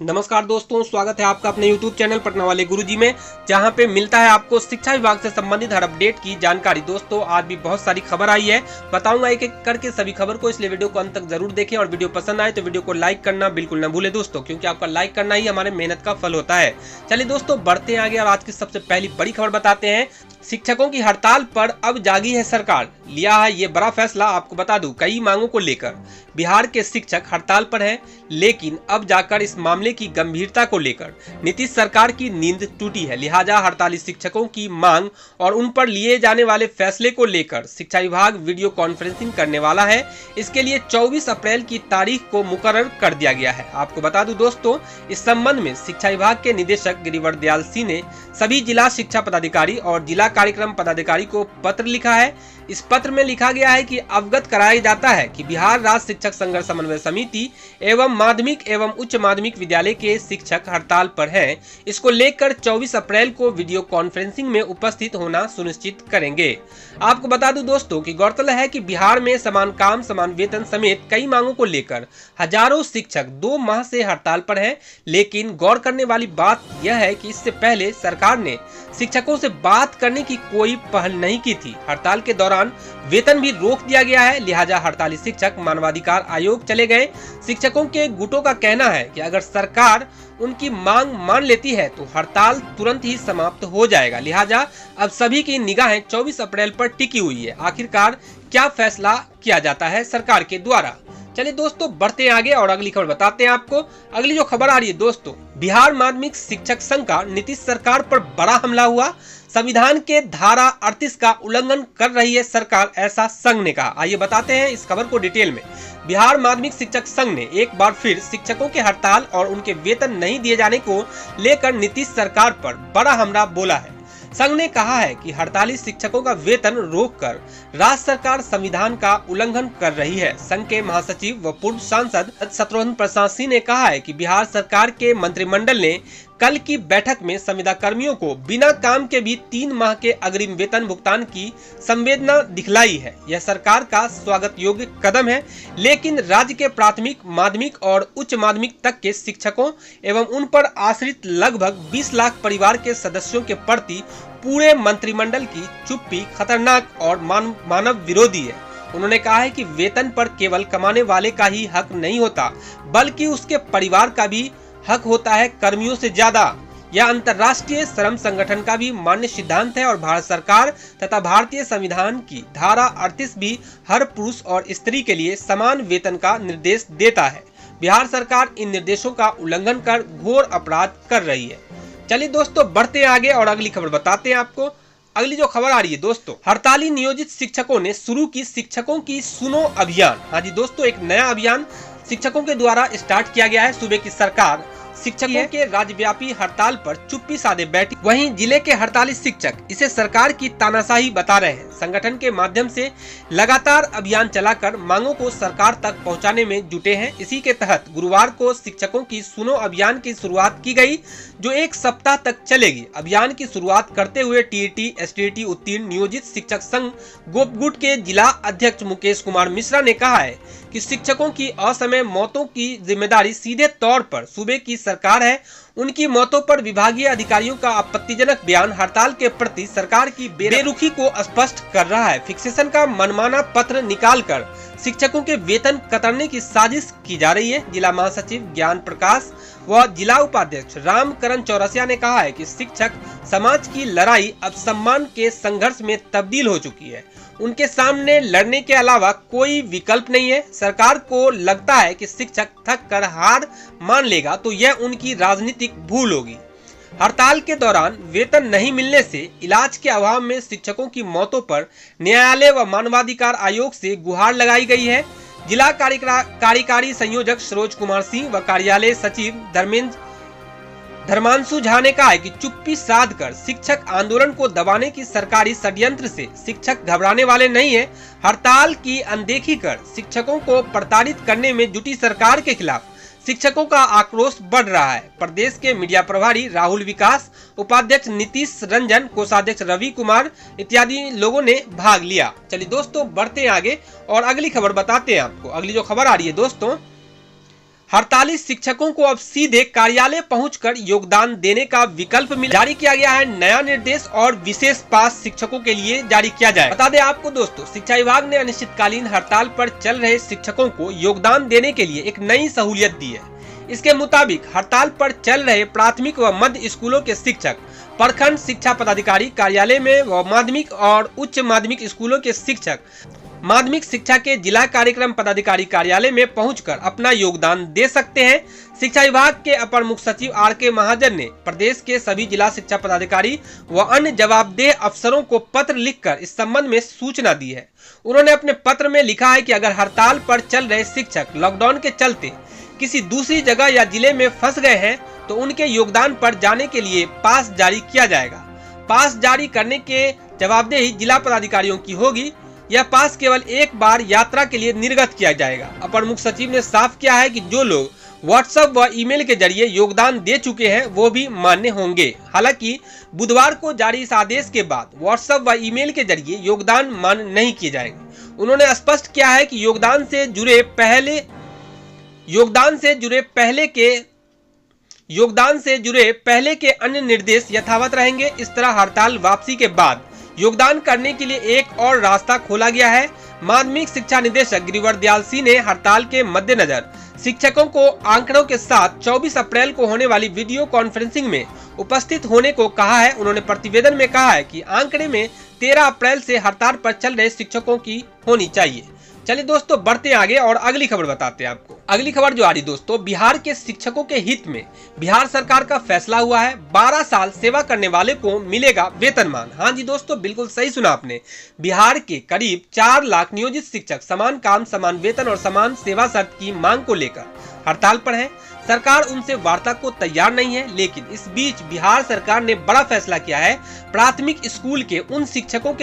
नमस्कार दोस्तों, स्वागत है आपका अपने YouTube चैनल पटना वाले गुरुजी में, जहां पे मिलता है आपको शिक्षा विभाग से संबंधित हर अपडेट की जानकारी। दोस्तों आज भी बहुत सारी खबर आई है, बताऊंगा एक एक करके सभी खबर को, इसलिए वीडियो को अंत तक जरूर देखें और वीडियो पसंद आए तो वीडियो को लाइक करना बिल्कुल न भूले दोस्तों, क्योंकि आपका लाइक करना ही हमारे मेहनत का फल होता है। चलिए दोस्तों बढ़ते हैं आगे और आज की सबसे पहली बड़ी खबर बताते हैं। शिक्षकों की हड़ताल पर अब जागी है सरकार, लिया है ये बड़ा फैसला। आपको बता दूं, कई मांगों को लेकर बिहार के शिक्षक हड़ताल पर हैं, लेकिन अब जाकर इस मामले की गंभीरता को लेकर नीतीश सरकार की नींद टूटी है। लिहाजा हड़ताली शिक्षकों की मांग और उन पर लिए जाने वाले फैसले को लेकर शिक्षा विभाग वीडियो कॉन्फ्रेंसिंग करने वाला है। इसके लिए 24 अप्रैल की तारीख को मुकर्रर कर दिया गया है। आपको बता दूं दोस्तों, इस संबंध में शिक्षा विभाग के निदेशक गिरिवर दयाल सिंह ने सभी जिला शिक्षा पदाधिकारी और जिला कार्यक्रम पदाधिकारी को पत्र लिखा है। इस पत्र में लिखा गया है कि अवगत कराया जाता है कि बिहार राज्य शिक्षक संघर्ष समन्वय समिति एवं माध्यमिक एवं उच्च माध्यमिक विद्यालय के शिक्षक हड़ताल पर हैं। इसको लेकर 24 अप्रैल को वीडियो कॉन्फ्रेंसिंग में उपस्थित होना सुनिश्चित करेंगे। आपको बता दूं दोस्तों कि गौरतलब है कि बिहार में समान काम समान वेतन समेत कई मांगों को लेकर हजारों शिक्षक 2 माह से हड़ताल पर हैं। लेकिन गौर करने वाली बात यह है कि इससे पहले सरकार ने शिक्षकों से बात करने की कोई पहल नहीं की थी। हड़ताल के दौरान वेतन भी रोक दिया गया है, लिहाजा हड़ताली शिक्षक मानवाधिकार आयोग चले गए। शिक्षकों के गुटों का कहना है कि अगर सरकार उनकी मांग मान लेती है तो हड़ताल तुरंत ही समाप्त हो जाएगा। लिहाजा अब सभी की निगाहें 24 अप्रैल पर टिकी हुई है। आखिरकार क्या फैसला किया जाता है सरकार के द्वारा। चलिए दोस्तों बढ़ते हैं आगे और अगली खबर बताते हैं आपको। अगली जो खबर आ रही है दोस्तों, बिहार माध्यमिक शिक्षक संघ का नीतीश सरकार पर बड़ा हमला हुआ। संविधान के धारा 38 का उल्लंघन कर रही है सरकार, ऐसा संघ ने कहा। आइए बताते हैं इस खबर को डिटेल में। बिहार माध्यमिक शिक्षक संघ ने एक बार फिर शिक्षकों के हड़ताल और उनके वेतन नहीं दिए जाने को लेकर नीतीश सरकार पर बड़ा हमला बोला है। संघ ने कहा है कि हड़ताली शिक्षकों का वेतन रोककर राज्य सरकार संविधान का उल्लंघन कर रही है। संघ के महासचिव व पूर्व सांसद शत्रुघ्न प्रसाद सिंह ने कहा है कि बिहार सरकार के मंत्रिमंडल ने कल की बैठक में संविदा कर्मियों को बिना काम के भी 3 माह के अग्रिम वेतन भुगतान की संवेदना दिखलाई है। यह सरकार का स्वागत योग्य कदम है, लेकिन राज्य के प्राथमिक, माध्यमिक और उच्च माध्यमिक तक के शिक्षकों एवं उन पर आश्रित लगभग 20 लाख परिवार के सदस्यों के प्रति पूरे मंत्रिमंडल की चुप्पी खतरनाक और मानव विरोधी है। उन्होंने कहा है कि वेतन पर केवल कमाने वाले का ही हक नहीं होता, बल्कि उसके परिवार का भी हक होता है, कर्मियों से ज्यादा। यह अंतर्राष्ट्रीय श्रम संगठन का भी मान्य सिद्धांत है और भारत सरकार तथा भारतीय संविधान की धारा 38 भी हर पुरुष और स्त्री के लिए समान वेतन का निर्देश देता है। बिहार सरकार इन निर्देशों का उल्लंघन कर घोर अपराध कर रही है। चलिए दोस्तों बढ़ते हैं आगे और अगली खबर बताते हैं आपको। अगली जो खबर आ रही है दोस्तों, हड़ताली नियोजित शिक्षकों ने शुरू की शिक्षकों की सुनो अभियान। हाँ जी दोस्तों, एक नया अभियान शिक्षकों के द्वारा स्टार्ट किया गया है। सूबे की सरकार शिक्षकों के राज्यव्यापी हड़ताल पर चुप्पी साधे बैठी, वहीं जिले के हड़ताली शिक्षक इसे सरकार की तानाशाही बता रहे हैं। संगठन के माध्यम से लगातार अभियान चलाकर मांगों को सरकार तक पहुंचाने में जुटे हैं। इसी के तहत गुरुवार को शिक्षकों की सुनो अभियान की शुरुआत की गई, जो 1 सप्ताह तक चलेगी। अभियान की शुरुआत करते हुए टीईटी एसटीईटी उत्तीर्ण नियोजित शिक्षक संघ गोपगुट के जिला अध्यक्ष मुकेश कुमार मिश्रा ने कहा है कि शिक्षकों की असमय मौतों की जिम्मेदारी सीधे तौर पर सूबे की सरकार है। उनकी मौतों पर विभागीय अधिकारियों का आपत्तिजनक बयान हड़ताल के प्रति सरकार की बेरुखी को स्पष्ट कर रहा है। फिक्सेशन का मनमाना पत्र निकालकर शिक्षकों के वेतन कतरने की साजिश की जा रही है। जिला महासचिव ज्ञान प्रकाश व जिला उपाध्यक्ष रामकरण चौरसिया ने कहा है कि शिक्षक समाज की लड़ाई अब सम्मान के संघर्ष में तब्दील हो चुकी है। उनके सामने लड़ने के अलावा कोई विकल्प नहीं है। सरकार को लगता है कि शिक्षक थक कर हार मान लेगा तो यह उनकी राजनीतिक भूल होगी। हड़ताल के दौरान वेतन नहीं मिलने से इलाज के अभाव में शिक्षकों की मौतों पर न्यायालय व मानवाधिकार आयोग से गुहार लगाई गई है। जिला कार्यकारी संयोजक सरोज कुमार सिंह व कार्यालय सचिव धर्मांशु झा ने कहा है कि चुप्पी साधकर शिक्षक आंदोलन को दबाने की सरकारी षड्यंत्र से शिक्षक घबराने वाले नहीं है। हड़ताल की अनदेखी कर शिक्षकों को प्रताड़ित करने में जुटी सरकार के खिलाफ शिक्षकों का आक्रोश बढ़ रहा है। प्रदेश के मीडिया प्रभारी राहुल विकास, उपाध्यक्ष नीतीश रंजन, कोषाध्यक्ष रवि कुमार इत्यादि लोगों ने भाग लिया। चलिए दोस्तों बढ़ते हैं आगे और अगली खबर बताते हैं आपको। अगली जो खबर आ रही है दोस्तों, हड़ताली शिक्षकों को अब सीधे कार्यालय पहुंचकर योगदान देने का विकल्प मिला। जारी किया गया है नया निर्देश और विशेष पास शिक्षकों के लिए जारी किया जाए। बता दें आपको दोस्तों, शिक्षा विभाग ने अनिश्चितकालीन हड़ताल पर चल रहे शिक्षकों को योगदान देने के लिए एक नई सहूलियत दी है। इसके मुताबिक हड़ताल पर चल रहे प्राथमिक व मध्य स्कूलों के शिक्षक प्रखंड शिक्षा पदाधिकारी कार्यालय में व माध्यमिक और उच्च माध्यमिक स्कूलों के शिक्षक माध्यमिक शिक्षा के जिला कार्यक्रम पदाधिकारी कार्यालय में पहुंचकर अपना योगदान दे सकते हैं। शिक्षा विभाग के अपर मुख्य सचिव आर.के. महाजन ने प्रदेश के सभी जिला शिक्षा पदाधिकारी व अन्य जवाबदेह अफसरों को पत्र लिखकर इस संबंध में सूचना दी है। उन्होंने अपने पत्र में लिखा है कि अगर हड़ताल पर चल रहे शिक्षक लॉकडाउन के चलते किसी दूसरी जगह या जिले में फंस गए हैं तो उनके योगदान पर जाने के लिए पास जारी किया जाएगा। पास जारी करने के जवाबदेही जिला पदाधिकारियों की होगी। यह पास केवल एक बार यात्रा के लिए निर्गत किया जाएगा। अपर मुख्य सचिव ने साफ किया है कि जो लोग व्हाट्सएप व ईमेल के जरिए योगदान दे चुके हैं वो भी मान्य होंगे। हालांकि बुधवार को जारी इस आदेश के बाद व्हाट्सएप व ईमेल के जरिए योगदान मान्य नहीं किए जाएंगे। उन्होंने स्पष्ट किया है कि योगदान से जुड़े पहले के अन्य निर्देश यथावत रहेंगे। इस तरह हड़ताल वापसी के बाद योगदान करने के लिए एक और रास्ता खोला गया है। माध्यमिक शिक्षा निदेशक गिरिवर दयाल सिंह ने हड़ताल के मद्देनजर शिक्षकों को आंकड़ों के साथ 24 अप्रैल को होने वाली वीडियो कॉन्फ्रेंसिंग में उपस्थित होने को कहा है। उन्होंने प्रतिवेदन में कहा है कि आंकड़े में 13 अप्रैल से हड़ताल पर चल रहे शिक्षकों की होनी चाहिए। चलिए दोस्तों, बढ़ते हैं आगे और अगली खबर बताते हैं आपको। अगली खबर जो आ रही दोस्तों, बिहार के शिक्षकों के हित में बिहार सरकार का फैसला हुआ है। 12 साल सेवा करने वाले को मिलेगा वेतनमान। हाँ जी दोस्तों, बिल्कुल सही सुना आपने। बिहार के करीब 4 लाख नियोजित शिक्षक समान काम समान वेतन और समान सेवा शर्त की मांग को लेकर हड़ताल पर है। सरकार उनसे वार्ता को तैयार नहीं है, लेकिन इस बीच बिहार सरकार ने बड़ा फैसला किया है। प्राथमिक स्कूल के उन शिक्षकों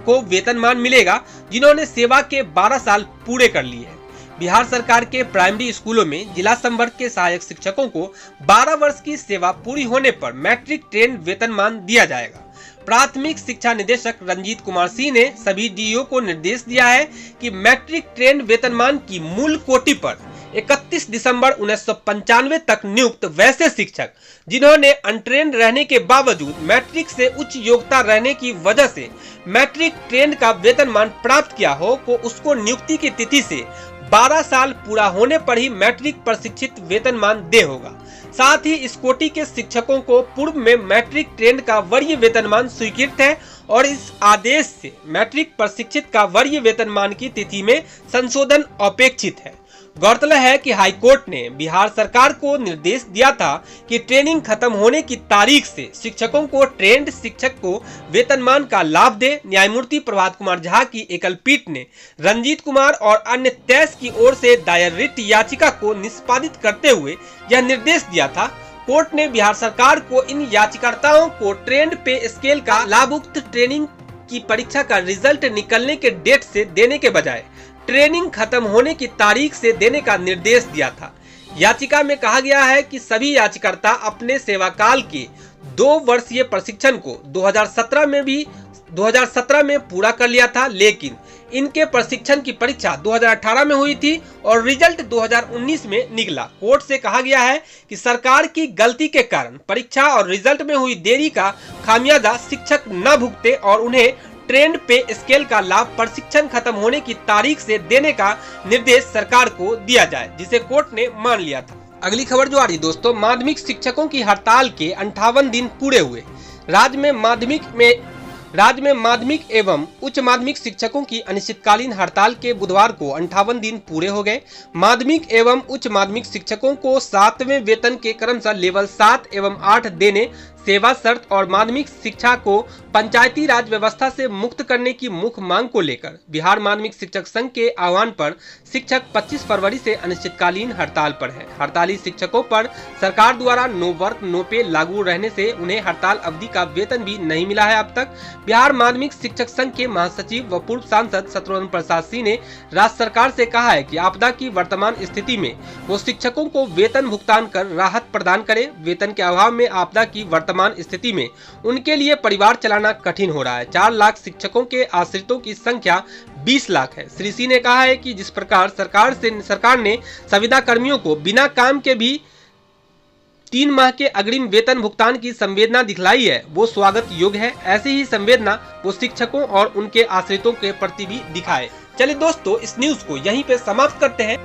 को वेतनमान मिलेगा जिन्होंने सेवा के 12 साल पूरे कर लिए हैं। बिहार सरकार के प्राइमरी स्कूलों में जिला संवर्ग के सहायक शिक्षकों को 12 वर्ष की सेवा पूरी होने पर मैट्रिक ट्रेंड वेतनमान दिया जाएगा। प्राथमिक शिक्षा निदेशक रंजीत कुमार सिंह ने सभी डीईओ को निर्देश दिया है कि मैट्रिक ट्रेंड वेतनमान की मूल कोटि पर 31 दिसंबर 1995 तक नियुक्त वैसे शिक्षक जिन्होंने अनट्रेंड रहने के बावजूद मैट्रिक से उच्च योग्यता रहने की वजह से मैट्रिक ट्रेंड का वेतनमान प्राप्त किया हो को उसको नियुक्ति की तिथि से 12 साल पूरा होने पर ही मैट्रिक प्रशिक्षित वेतनमान दे होगा। साथ ही इस कोटि के शिक्षकों को पूर्व में मैट्रिक ट्रेंड का वरीय वेतनमान स्वीकृत है और इस आदेश से मैट्रिक प्रशिक्षित का वरीय वेतनमान की तिथि में संशोधन अपेक्षित है। गौरतलब है कि हाईकोर्ट ने बिहार सरकार को निर्देश दिया था कि ट्रेनिंग खत्म होने की तारीख से शिक्षकों को ट्रेंड शिक्षक को वेतनमान का लाभ दे। न्यायमूर्ति प्रभात कुमार झा की एकल पीठ ने रंजीत कुमार और अन्य 23 की ओर से दायर रिट याचिका को निष्पादित करते हुए यह निर्देश दिया था। कोर्ट ने बिहार सरकार को इन याचिकाकर्ताओं को ट्रेंड पे स्केल का लाभुक्त ट्रेनिंग की परीक्षा का रिजल्ट निकलने के डेट से देने के बजाय ट्रेनिंग खत्म होने की तारीख से देने का निर्देश दिया था। याचिका में कहा गया है कि सभी याचिकाकर्ता अपने सेवाकाल के 2 वर्षीय प्रशिक्षण को 2017 में पूरा कर लिया था, लेकिन इनके प्रशिक्षण की परीक्षा 2018 में हुई थी और रिजल्ट 2019 में निकला। कोर्ट से कहा गया है कि सरकार की गलती के कारण परीक्षा और रिजल्ट में हुई देरी का खामियाजा शिक्षक न भुगते और उन्हें ट्रेंड पे स्केल का लाभ प्रशिक्षण खत्म होने की तारीख से देने का निर्देश सरकार को दिया जाए, जिसे कोर्ट ने मान लिया था। अगली खबर जो आ रही दोस्तों, माध्यमिक शिक्षकों की हड़ताल के 58 दिन पूरे हुए। राज्य में माध्यमिक एवं उच्च माध्यमिक शिक्षकों की अनिश्चितकालीन हड़ताल के बुधवार को 58 दिन पूरे हो गए। माध्यमिक एवं उच्च माध्यमिक शिक्षकों को 7वें वेतन के क्रमशः लेवल 7 एवं 8 देने, सेवा शर्त और माध्यमिक शिक्षा को पंचायती राज व्यवस्था से मुक्त करने की मुख्य मांग को लेकर बिहार माध्यमिक शिक्षक संघ के आह्वान पर शिक्षक 25 फरवरी से अनिश्चितकालीन हड़ताल पर है। हड़ताली शिक्षकों पर सरकार द्वारा नो वर्क नो पे लागू रहने से उन्हें हड़ताल अवधि का वेतन भी नहीं मिला है। अब तक बिहार माध्यमिक शिक्षक संघ के महासचिव व पूर्व सांसद शत्रुघ्न प्रसाद सिंह ने राज्य सरकार से कहा है कि आपदा की वर्तमान स्थिति में वो शिक्षकों को वेतन भुगतान कर राहत प्रदान करे। वेतन के अभाव में आपदा की वर्तमान वर्तमान स्थिति में उनके लिए परिवार चलाना कठिन हो रहा है। 4 लाख शिक्षकों के आश्रितों की संख्या 20 लाख है। श्री सिंह ने कहा है कि जिस प्रकार सरकार ने संविदा कर्मियों को बिना काम के भी 3 माह के अग्रिम वेतन भुगतान की संवेदना दिखलाई है, वो स्वागत योग्य है। ऐसी ही संवेदना वो शिक्षकों और उनके आश्रितों के प्रति भी दिखाए। चलिए दोस्तों, इस न्यूज को यहीं पे समाप्त करते हैं।